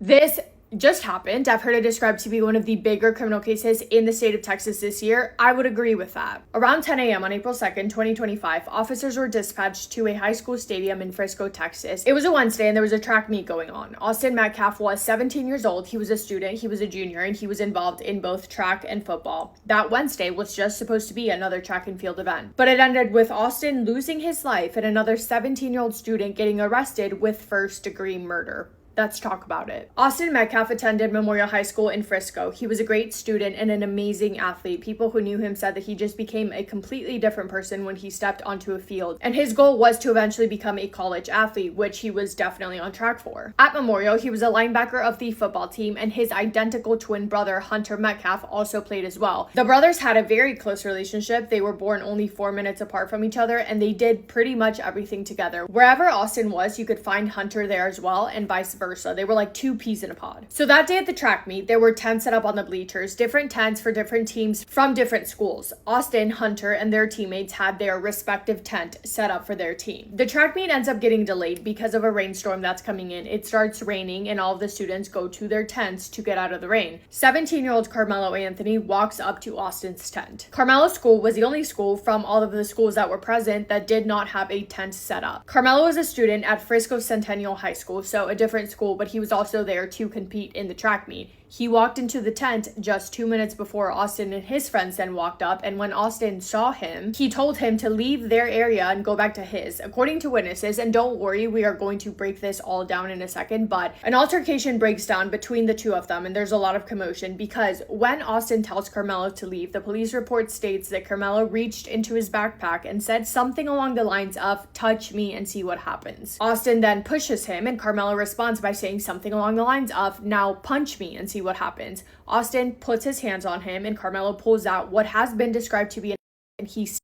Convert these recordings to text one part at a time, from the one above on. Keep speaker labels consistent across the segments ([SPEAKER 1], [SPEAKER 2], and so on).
[SPEAKER 1] This just happened. I've heard it described to be one of the bigger criminal cases in the state of Texas this year. I would agree with that. Around 10 a.m. on April 2nd, 2025, officers were dispatched to a high school stadium in Frisco, Texas. It was a Wednesday and there was a track meet going on. Austin Metcalf was 17 years old. He was a student, he was a junior, and he was involved in both track and football. That Wednesday was just supposed to be another track and field event, but it ended with Austin losing his life and another 17-year-old student getting arrested with first-degree murder. Let's talk about it. Austin Metcalf attended Memorial High School in Frisco. He was a great student and an amazing athlete. People who knew him said that he just became a completely different person when he stepped onto a field. And his goal was to eventually become a college athlete, which he was definitely on track for. At Memorial, he was a linebacker of the football team, and his identical twin brother, Hunter Metcalf, also played as well. The brothers had a very close relationship. They were born only 4 minutes apart from each other, and they did pretty much everything together. Wherever Austin was, you could find Hunter there as well, and vice versa. They were like two peas in a pod. So that day at the track meet, there were tents set up on the bleachers, different tents for different teams from different schools. Austin, Hunter, and their teammates had their respective tent set up for their team. The track meet ends up getting delayed because of a rainstorm that's coming in. It starts raining and all of the students go to their tents to get out of the rain. 17-year-old Carmelo Anthony walks up to Austin's tent. Carmelo's school was the only school from all of the schools that were present that did not have a tent set up. Carmelo was a student at Frisco Centennial High School, so a different school, but he was also there to compete in the track meet. He walked into the tent just 2 minutes before Austin and his friends then walked up, and when Austin saw him, he told him to leave their area and go back to his. According to witnesses, and don't worry, we are going to break this all down in a second, but an altercation breaks down between the two of them, and there's a lot of commotion because when Austin tells Carmelo to leave, the police report states that Carmelo reached into his backpack and said something along the lines of, "Touch me and see what happens." Austin then pushes him, and Carmelo responds by saying something along the lines of, "Now punch me and see what happens." Austin puts his hands on him and Carmelo pulls out what has been described to be and he stabs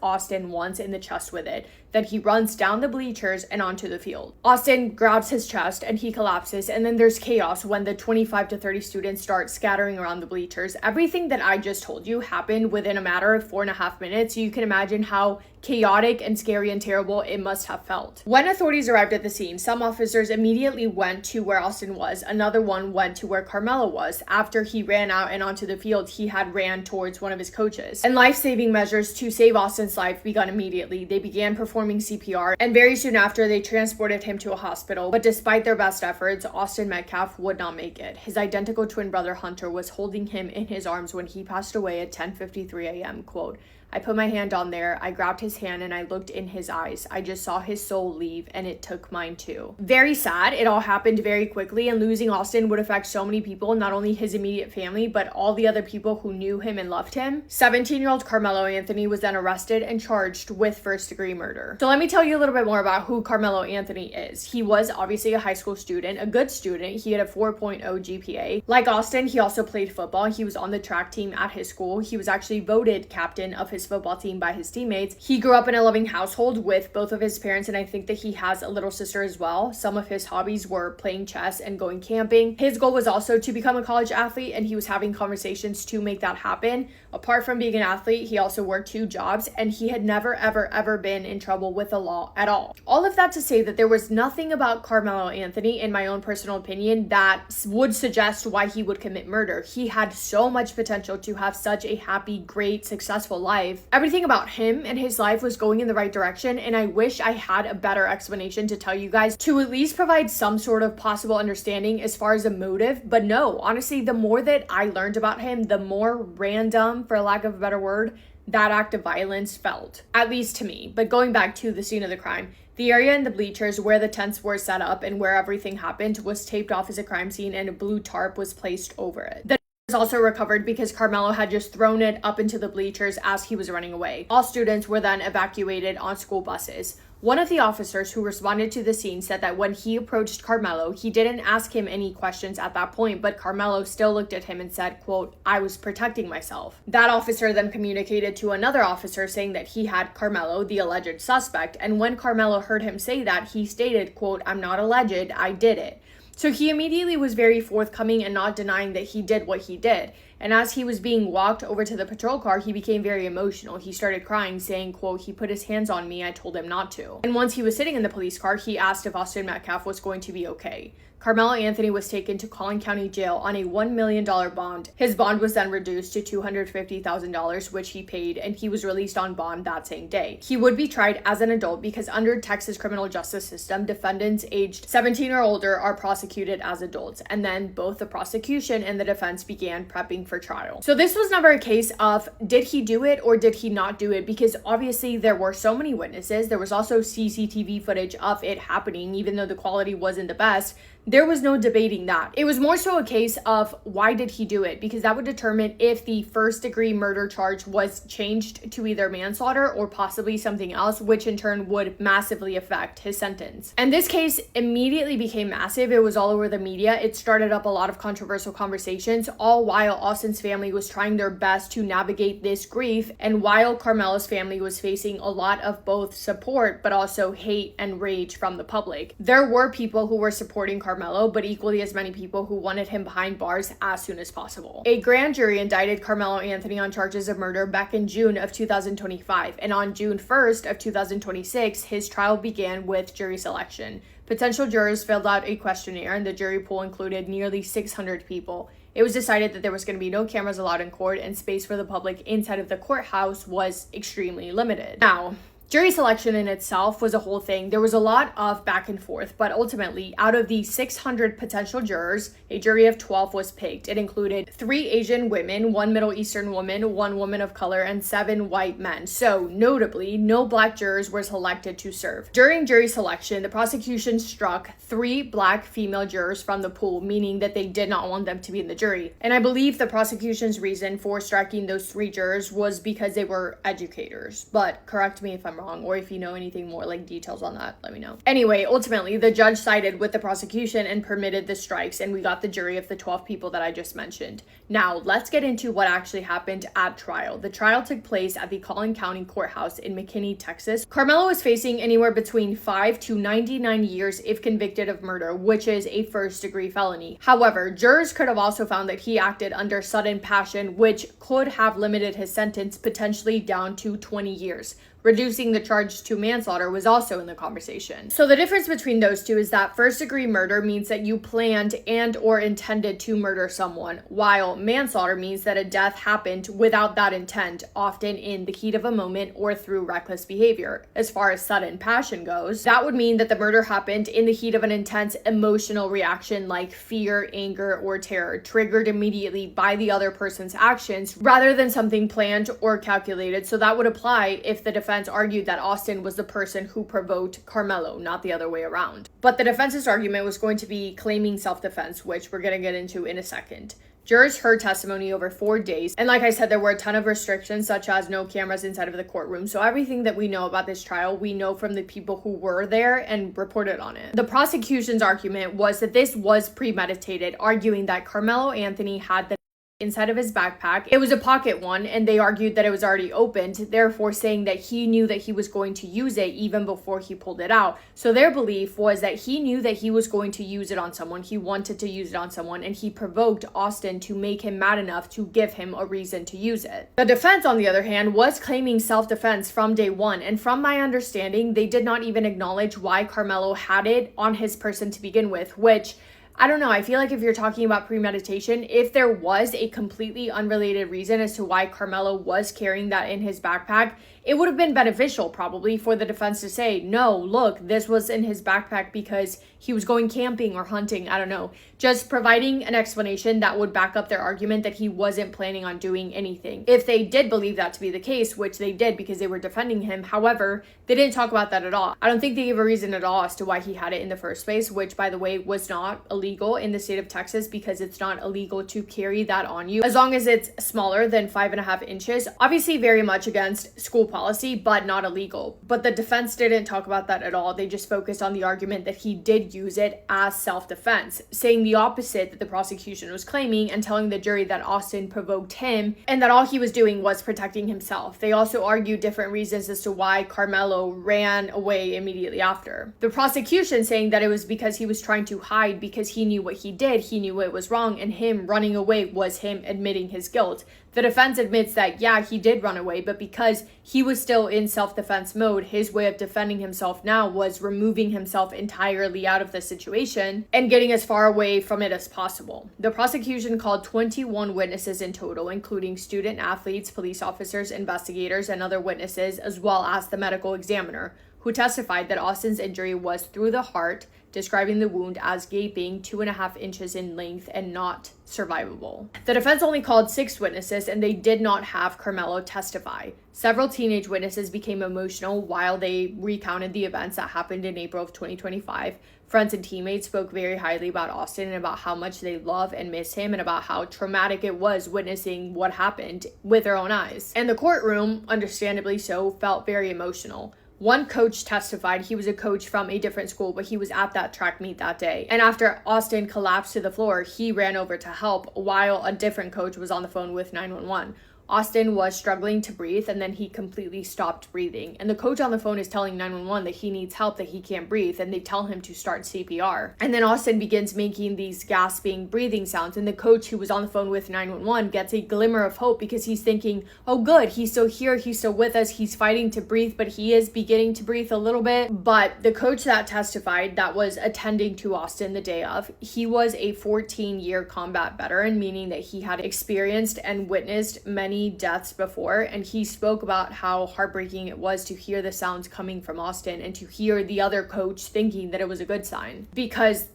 [SPEAKER 1] Austin once in the chest with it. Then he runs down the bleachers and onto the field. Austin grabs his chest and he collapses, and then there's chaos when the 25 to 30 students start scattering around the bleachers. Everything that I just told you happened within a matter of 4.5 minutes. You can imagine how chaotic and scary and terrible it must have felt. When authorities arrived at the scene, some officers immediately went to where Austin was. Another one went to where Carmelo was. After he ran out and onto the field, he had ran towards one of his coaches. And life-saving measures to save Austin's life began immediately. They began performing CPR, and very soon after, they transported him to a hospital. But despite their best efforts, Austin Metcalf would not make it. His identical twin brother Hunter was holding him in his arms when he passed away at 10:53 a.m. Quote, "I put my hand on there, I grabbed his hand and I looked in his eyes. I just saw his soul leave and it took mine too." Very sad. It all happened very quickly, and losing Austin would affect so many people, not only his immediate family, but all the other people who knew him and loved him. 17-year-old Carmelo Anthony was then arrested and charged with first-degree murder. So let me tell you a little bit more about who Carmelo Anthony is. He was obviously a high school student, a good student. He had a 4.0 GPA. Like Austin, he also played football. He was on the track team at his school. He was actually voted captain of his football team by his teammates. He grew up in a loving household with both of his parents, and I think that he has a little sister as well. Some of his hobbies were playing chess and going camping. His goal was also to become a college athlete, and he was having conversations to make that happen. Apart from being an athlete, he also worked 2 jobs, and he had never, ever been in trouble with the law at all. All of that to say that there was nothing about Carmelo Anthony, in my own personal opinion, that would suggest why he would commit murder. He had so much potential to have such a happy, great, successful life. Everything about him and his life was going in the right direction, and I wish I had a better explanation to tell you guys to at least provide some sort of possible understanding as far as a motive. But no, honestly, the more that I learned about him, the more random, for lack of a better word, that act of violence felt, at least to me. But going back to the scene of the crime, the area in the bleachers where the tents were set up and where everything happened was taped off as a crime scene, and a blue tarp was placed over it. The was also recovered because Carmelo had just thrown it up into the bleachers as he was running away. All students were then evacuated on school buses. One of the officers who responded to the scene said that when he approached Carmelo, he didn't ask him any questions at that point, but Carmelo still looked at him and said, quote, "I was protecting myself." That officer then communicated to another officer saying that he had Carmelo, the alleged suspect, and when Carmelo heard him say that, he stated, quote, "I'm not alleged, I did it." So he immediately was very forthcoming and not denying that he did what he did. And as he was being walked over to the patrol car, he became very emotional. He started crying, saying, quote, "He put his hands on me. I told him not to." And once he was sitting in the police car, he asked if Austin Metcalf was going to be okay. Carmelo Anthony was taken to Collin County Jail on a $1 million bond. His bond was then reduced to $250,000, which he paid, and he was released on bond that same day. He would be tried as an adult because under Texas criminal justice system, defendants aged 17 or older are prosecuted as adults, and then both the prosecution and the defense began prepping for trial. So this was never a case of did he do it or did he not do it, because obviously there were so many witnesses. There was also CCTV footage of it happening, even though the quality wasn't the best. There was no debating that. It was more so a case of why did he do it, because that would determine if the first-degree murder charge was changed to either manslaughter or possibly something else, which in turn would massively affect his sentence. And this case immediately became massive. It was all over the media. It started up a lot of controversial conversations, all while Austin's family was trying their best to navigate this grief, and while Carmelo's family was facing a lot of both support but also hate and rage from the public. There were people who were supporting Carmelo, but equally as many people who wanted him behind bars as soon as possible. A grand jury indicted Carmelo Anthony on charges of murder back in June of 2025, and on June 1st of 2026, his trial began with jury selection. Potential jurors filled out a questionnaire, and the jury pool included nearly 600 people. It was decided that there was going to be no cameras allowed in court, and space for the public inside of the courthouse was extremely limited. Now, jury selection in itself was a whole thing. There was a lot of back and forth, but ultimately, out of the 600 potential jurors, a jury of 12 was picked. It included 3 Asian women, 1 Middle Eastern woman, 1 woman of color, and 7 white men. So, notably, no black jurors were selected to serve. During jury selection, the prosecution struck 3 black female jurors from the pool, meaning that they did not want them to be in the jury. And I believe the prosecution's reason for striking those 3 jurors was because they were educators. But correct me if I'm wrong, or if you know anything more, like details on that, let me know. Anyway, ultimately, the judge sided with the prosecution and permitted the strikes, and we got the jury of the 12 people that I just mentioned. Now, let's get into what actually happened at trial. The trial took place at the Collin County Courthouse in McKinney, Texas. Carmelo was facing anywhere between 5 to 99 years if convicted of murder, which is a first-degree felony. However, jurors could have also found that he acted under sudden passion, which could have limited his sentence potentially down to 20 years. Reducing the charge to manslaughter was also in the conversation. So the difference between those two is that first-degree murder means that you planned and or intended to murder someone, while manslaughter means that a death happened without that intent, often in the heat of a moment or through reckless behavior. As far as sudden passion goes, that would mean that the murder happened in the heat of an intense emotional reaction like fear, anger, or terror, triggered immediately by the other person's actions rather than something planned or calculated. So that would apply if the defense argued that Austin was the person who provoked Carmelo, not the other way around. But the defense's argument was going to be claiming self-defense, which we're going to get into in a second. Jurors heard testimony over 4 days, and like I said, there were a ton of restrictions, such as no cameras inside of the courtroom. So everything that we know about this trial, we know from the people who were there and reported on it. The prosecution's argument was that this was premeditated, arguing that Carmelo Anthony had the inside of his backpack. It was a pocket one, and they argued that it was already opened, therefore saying that he knew that he was going to use it even before he pulled it out. So their belief was that he knew that he was going to use it on someone, he wanted to use it on someone, and he provoked Austin to make him mad enough to give him a reason to use it. The defense, on the other hand, was claiming self-defense from day one, and from my understanding, they did not even acknowledge why Carmelo had it on his person to begin with, which I don't know, I feel like if you're talking about premeditation, if there was a completely unrelated reason as to why Carmelo was carrying that in his backpack, it would have been beneficial probably for the defense to say, no, look, this was in his backpack because he was going camping or hunting, I don't know. Just providing an explanation that would back up their argument that he wasn't planning on doing anything. If they did believe that to be the case, which they did because they were defending him, however, they didn't talk about that at all. I don't think they gave a reason at all as to why he had it in the first place, which by the way was not illegal in the state of Texas because it's not illegal to carry that on you as long as it's smaller than 5.5 inches. Obviously very much against school policy, but not illegal. But the defense didn't talk about that at all. They just focused on the argument that he did use it as self-defense, saying the opposite that the prosecution was claiming and telling the jury that Austin provoked him and that all he was doing was protecting himself. They also argued different reasons as to why Carmelo ran away immediately after. The prosecution saying that it was because he was trying to hide because he knew what he did, he knew it was wrong, and him running away was him admitting his guilt. The defense admits that, yeah, he did run away, but because he was still in self-defense mode, his way of defending himself now was removing himself entirely out of the situation and getting as far away from it as possible. The prosecution called 21 witnesses in total, including student athletes, police officers, investigators, and other witnesses, as well as the medical examiner, who testified that Austin's injury was through the heart, describing the wound as gaping 2.5 inches in length and not survivable. The defense only called 6 witnesses, and they did not have Carmelo testify. Several teenage witnesses became emotional while they recounted the events that happened in April of 2025. Friends and teammates spoke very highly about Austin and about how much they love and miss him and about how traumatic it was witnessing what happened with their own eyes. And the courtroom, understandably so, felt very emotional. One coach testified. He was a coach from a different school, but he was at that track meet that day. And after Austin collapsed to the floor, he ran over to help while a different coach was on the phone with 911. Austin was struggling to breathe, and then he completely stopped breathing. And the coach on the phone is telling 911 that he needs help, that he can't breathe, and they tell him to start CPR. And then Austin begins making these gasping breathing sounds, and the coach who was on the phone with 911 gets a glimmer of hope because he's thinking, oh good, he's still here, he's still with us, he's fighting to breathe, but he is beginning to breathe a little bit. But the coach that testified, that was attending to Austin the day of, he was a 14-year combat veteran, meaning that he had experienced and witnessed many deaths before, and he spoke about how heartbreaking it was to hear the sounds coming from Austin and to hear the other coach thinking that it was a good sign. Because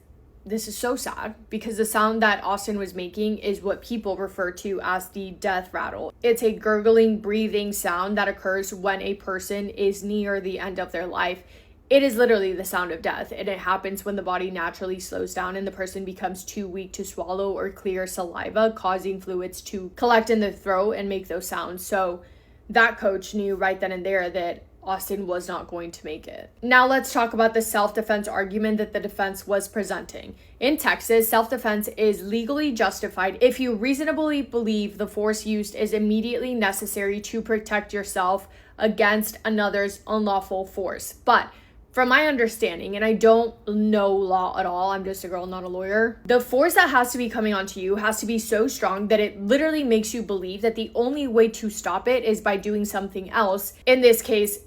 [SPEAKER 1] this is so sad, because the sound that Austin was making is what people refer to as the death rattle. It's a gurgling, breathing sound that occurs when a person is near the end of their life. It is literally the sound of death, and it happens when the body naturally slows down and the person becomes too weak to swallow or clear saliva, causing fluids to collect in the throat and make those sounds. So that coach knew right then and there that Austin was not going to make it. Now let's talk about the self-defense argument that the defense was presenting. In Texas, self-defense is legally justified if you reasonably believe the force used is immediately necessary to protect yourself against another's unlawful force. But from my understanding, and I don't know law at all, I'm just a girl, not a lawyer, the force that has to be coming onto you has to be so strong that it literally makes you believe that the only way to stop it is by doing something else, in this case,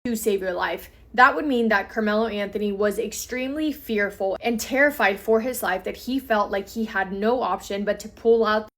[SPEAKER 1] to save your life. That would mean that Carmelo Anthony was extremely fearful and terrified for his life, that he felt like he had no option but to pull out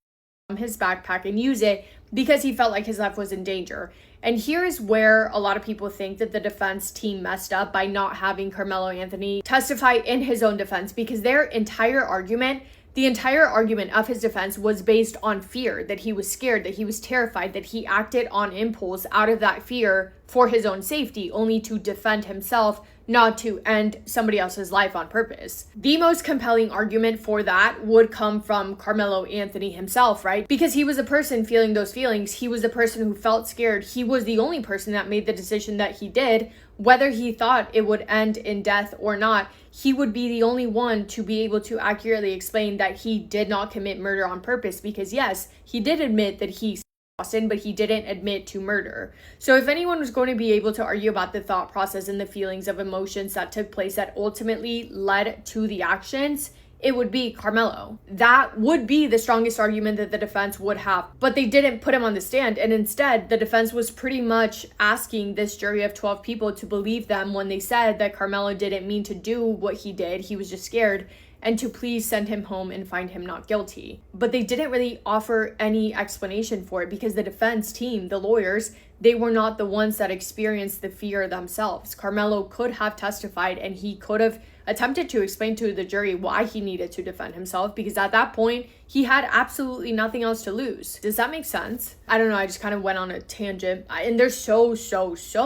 [SPEAKER 1] from his backpack and use it because he felt like his life was in danger. And here is where a lot of people think that the defense team messed up by not having Carmelo Anthony testify in his own defense, because their entire argument, the entire argument of his defense was based on fear, that he was scared, that he was terrified, that he acted on impulse out of that fear for his own safety, only to defend himself, not to end somebody else's life on purpose. The most compelling argument for that would come from Carmelo Anthony himself, right? Because he was the person feeling those feelings. He was the person who felt scared. He was the only person that made the decision that he did. Whether he thought it would end in death or not, he would be the only one to be able to accurately explain that he did not commit murder on purpose, because yes, he did admit that he Austin, but he didn't admit to murder. So if anyone was going to be able to argue about the thought process and the feelings of emotions that took place that ultimately led to the actions, it would be Carmelo. That would be the strongest argument that the defense would have. But they didn't put him on the stand, and instead the defense was pretty much asking this jury of 12 people to believe them when they said that Carmelo didn't mean to do what he did, he was just scared, and to please send him home and find him not guilty. But they didn't really offer any explanation for it, because the defense team, the lawyers, they were not the ones that experienced the fear themselves. Carmelo could have testified, and he could have attempted to explain to the jury why he needed to defend himself, because at that point, he had absolutely nothing else to lose. Does that make sense? I don't know, I just kind of went on a tangent. And there's so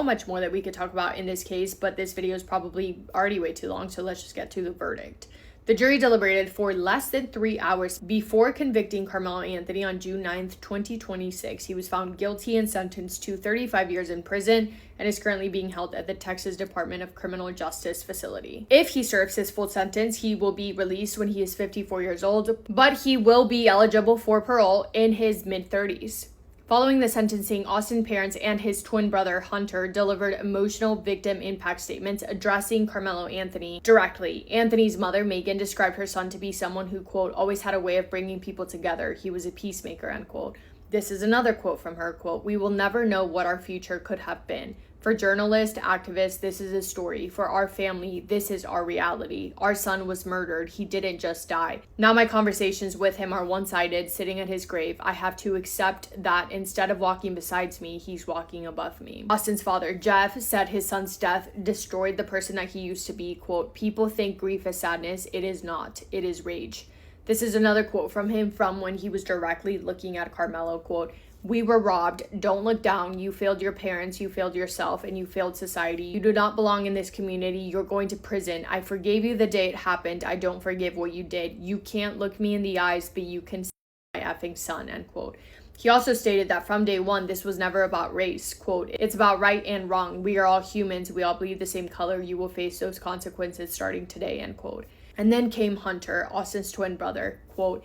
[SPEAKER 1] much more that we could talk about in this case, but this video is probably already way too long, so let's just get to the verdict. The jury deliberated for less than 3 hours before convicting Carmelo Anthony on June 9th, 2026. He was found guilty and sentenced to 35 years in prison and is currently being held at the Texas Department of Criminal Justice facility. If he serves his full sentence, he will be released when he is 54 years old, but he will be eligible for parole in his mid-30s. Following the sentencing, Austin's parents and his twin brother, Hunter, delivered emotional victim impact statements addressing Carmelo Anthony directly. Anthony's mother, Megan, described her son to be someone who, quote, always had a way of bringing people together. He was a peacemaker, end quote. This is another quote from her, quote, we will never know what our future could have been. For journalists, activists, this is a story. For our family, this is our reality. Our son was murdered. He didn't just die. Now my conversations with him are one-sided, sitting at his grave. I have to accept that instead of walking beside me, he's walking above me. Austin's father, Jeff, said his son's death destroyed the person that he used to be. Quote, people think grief is sadness. It is not. It is rage. This is another quote from him from when he was directly looking at Carmelo, quote, we were robbed. Don't look down. You failed your parents, you failed yourself, and you failed society. You do not belong in this community. You're going to prison. I forgave you the day it happened. I don't forgive what you did. You can't look me in the eyes, but you can see my effing son, end quote. He also stated that from day one, this was never about race. Quote, it's about right and wrong. We are all humans. We all bleed the same color. You will face those consequences starting today, end quote. And then came Hunter, Austin's twin brother, quote,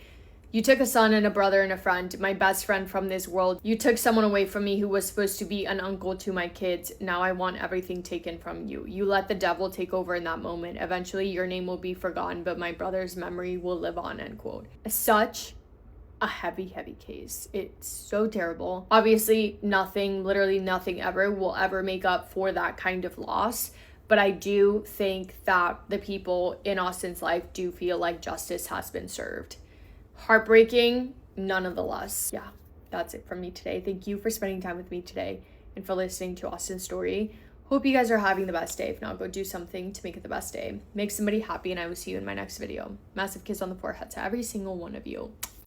[SPEAKER 1] you took a son and a brother and a friend, my best friend from this world. You took someone away from me who was supposed to be an uncle to my kids. Now I want everything taken from you. You let the devil take over in that moment. Eventually your name will be forgotten, but my brother's memory will live on, end quote. Such a heavy case. It's so terrible. Obviously nothing, literally nothing ever will ever make up for that kind of loss. But I do think that the people in Austin's life do feel like justice has been served. Heartbreaking, nonetheless. Yeah, that's it from me today. Thank you for spending time with me today and for listening to Austin's story. Hope you guys are having the best day. If not, go do something to make it the best day. Make somebody happy, and I will see you in my next video. Massive kiss on the forehead to every single one of you.